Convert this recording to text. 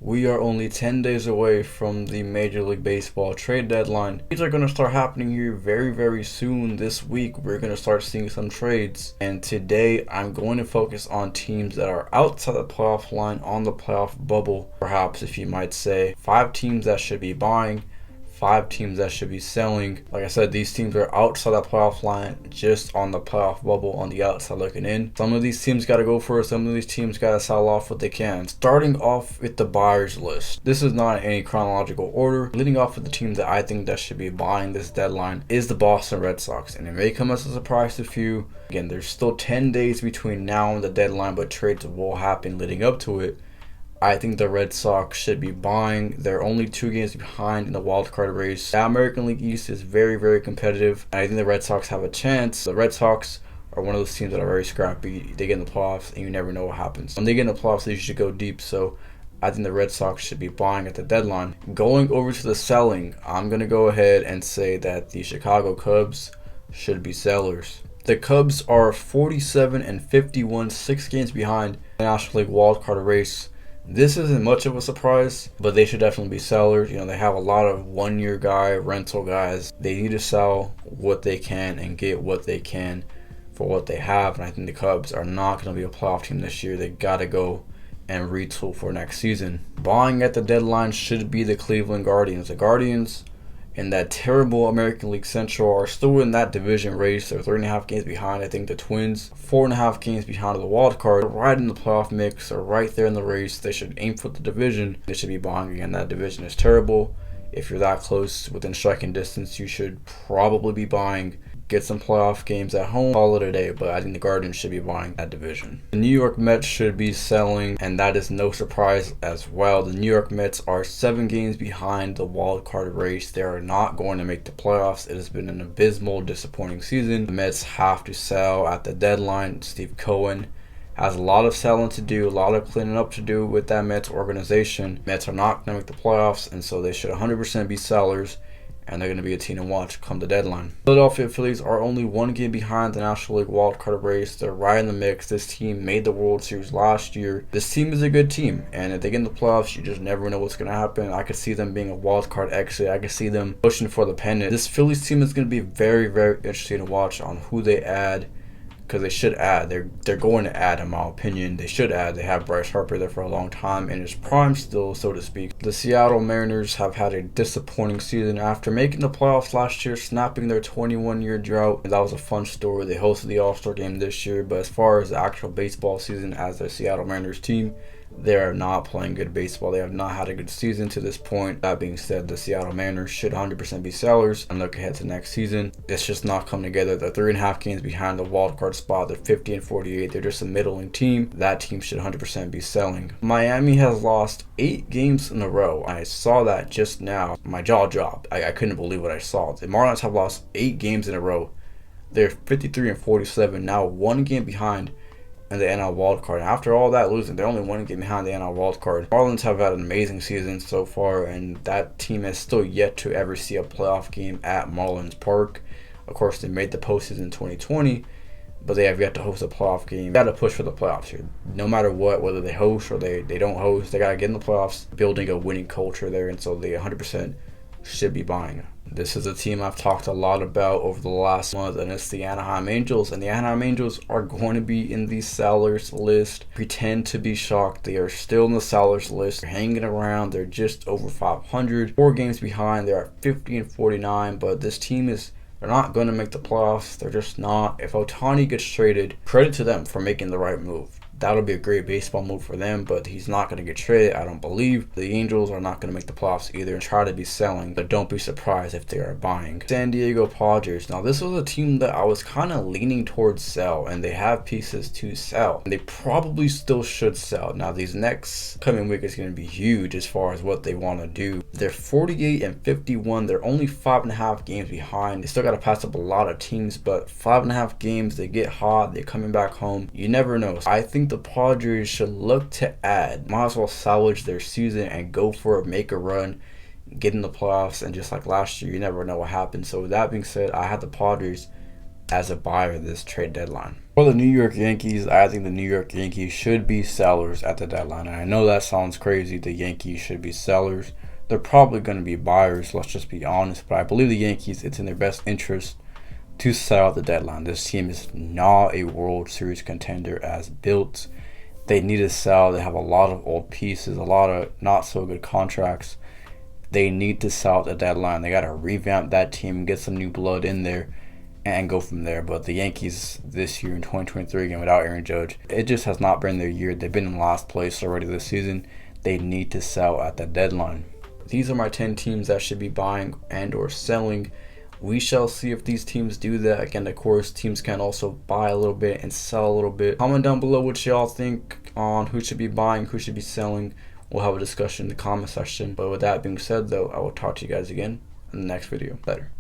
We are only 10 days away from the Major League Baseball trade deadline. These are going to start happening here very soon. This week, we're going to start seeing some trades. And today, I'm going to focus on teams that are outside the playoff line, on the playoff bubble, perhaps if you might say. 5 teams that should be buying, 5 teams that should be selling. Like I said, these teams are outside the playoff line, just on the playoff bubble, on the outside looking in. Some of these teams got to go for it. Some of these teams got to sell off what they can. Starting off with the buyers list. This is not in any chronological order. Leading off with the team that I think that should be buying this deadline is the Boston Red Sox. And it may come as a surprise to few. Again, there's still 10 days between now and the deadline, but trades will happen leading up to it. I think the Red Sox should be buying. They're only 2 games behind in the wild card race. The American League East is very competitive, and I think the Red Sox have a chance. The Red Sox are one of those teams that are very scrappy. They get in the playoffs, and you never know what happens. When they get in the playoffs, they usually go deep, so I think the Red Sox should be buying at the deadline. Going over to the selling, I'm going to go ahead and say that the Chicago Cubs should be sellers. The Cubs are 47-51, 6 games behind the National League wildcard race. This isn't much of a surprise, but they should definitely be sellers. You know, they have a lot of one-year rental guys. They need to sell what they can and get what they can for what they have. And I think the Cubs are not going to be a playoff team this year. They got to go and retool for next season. Buying at the deadline should be the Cleveland Guardians. The Guardians in that terrible American League Central are still in that division race. They're 3.5 games behind. I think the Twins 4.5 games behind of the wild card. They're right in the playoff mix. They're right there in the race. They should aim for the division. They should be buying again. That division is terrible. If you're that close within striking distance, you should probably be buying. Get some playoff games at home, call it a day, but I think the Guardians should be buying that division. The New York Mets should be selling, and that is no surprise as well. The New York Mets are 7 games behind the wild card race. They are not going to make the playoffs. It has been an abysmal, disappointing season. The Mets have to sell at the deadline. Steve Cohen has a lot of selling to do, a lot of cleaning up to do with that Mets organization. Mets are not going to make the playoffs, and so they should 100% be sellers. And they're going to be a team to watch come the deadline. Philadelphia Phillies are only 1 game behind the National League wildcard race. They're right in the mix. This team made the World Series last year. This team is a good team, and if they get in the playoffs, you just never know what's going to happen. I could see them being a wildcard exit. I could see them pushing for the pennant. This Phillies team is going to be very interesting to watch on who they add. Because they should add. They're going to add, in my opinion. They should add. They have Bryce Harper there for a long time in his prime still, so to speak. The Seattle Mariners have had a disappointing season after making the playoffs last year, snapping their 21-year drought. That was a fun story. They hosted the All-Star game this year, but as far as the actual baseball season as the Seattle Mariners team, they are not playing good baseball. They have not had a good season to this point. That being said, the Seattle Mariners should 100% be sellers and look ahead to next season. It's just not coming together. They're 3.5 games behind the wild card spot. They're 50-48. They're just a middling team. That team should 100% be selling. Miami has lost 8 games in a row. I saw that just now. My jaw dropped. I couldn't believe what I saw. The Marlins have lost 8 games in a row. They're 53-47, now 1 game behind in the NL wildcard. After all that losing, they're only 1 game behind the NL wildcard. Marlins have had an amazing season so far, and that team has still yet to ever see a playoff game at Marlins Park. Of course, they made the postseason in 2020, but they have yet to host a playoff game. They got to push for the playoffs here. No matter what, whether they host or they don't host, they got to get in the playoffs, building a winning culture there, and so they 100% should be buying. This is a team I've talked a lot about over the last month, and it's the Anaheim Angels. And the Anaheim Angels are going to be in the sellers list. Pretend to be shocked. They are still in the sellers list. They're hanging around. They're just over 500. 4 games behind. They're at 50-49. But this team they're not going to make the playoffs. They're just not. If Ohtani gets traded, credit to them for making the right move. That'll be a great baseball move for them, but he's not going to get traded, I don't believe. The Angels are not going to make the playoffs either and try to be selling, but don't be surprised if they are buying. San Diego Padres. Now, this was a team that I was kind of leaning towards sell, and they have pieces to sell. And they probably still should sell. Now, these next coming week is going to be huge as far as what they want to do. They're 48-51. They're only 5.5 games behind. They still got to pass up a lot of teams, but 5.5 games, they get hot. They're coming back home. You never know. I think the Padres should look to add. Might as well salvage their season and go for it, make a run, get in the playoffs, and just like last year, you never know what happens. So with that being said, I had the Padres as a buyer this trade deadline. For the New York Yankees, I think the New York Yankees should be sellers at the deadline. And I know that sounds crazy. The Yankees should be sellers. They're probably going to be buyers, let's just be honest. But I believe the Yankees, it's in their best interest to sell at the deadline. This team is not a World Series contender as built. They need to sell. They have a lot of old pieces, a lot of not so good contracts. They need to sell at the deadline. They got to revamp that team, get some new blood in there, and go from there. But the Yankees this year in 2023, again, without Aaron Judge, it just has not been their year. They've been in last place already this season. They need to sell at the deadline. These are my 10 teams that should be buying and or selling. We shall see if these teams do that. Again, of course, teams can also buy a little bit and sell a little bit. Comment down below what y'all think on who should be buying, who should be selling. We'll have a discussion in the comment section. But with that being said, though, I will talk to you guys again in the next video. Later.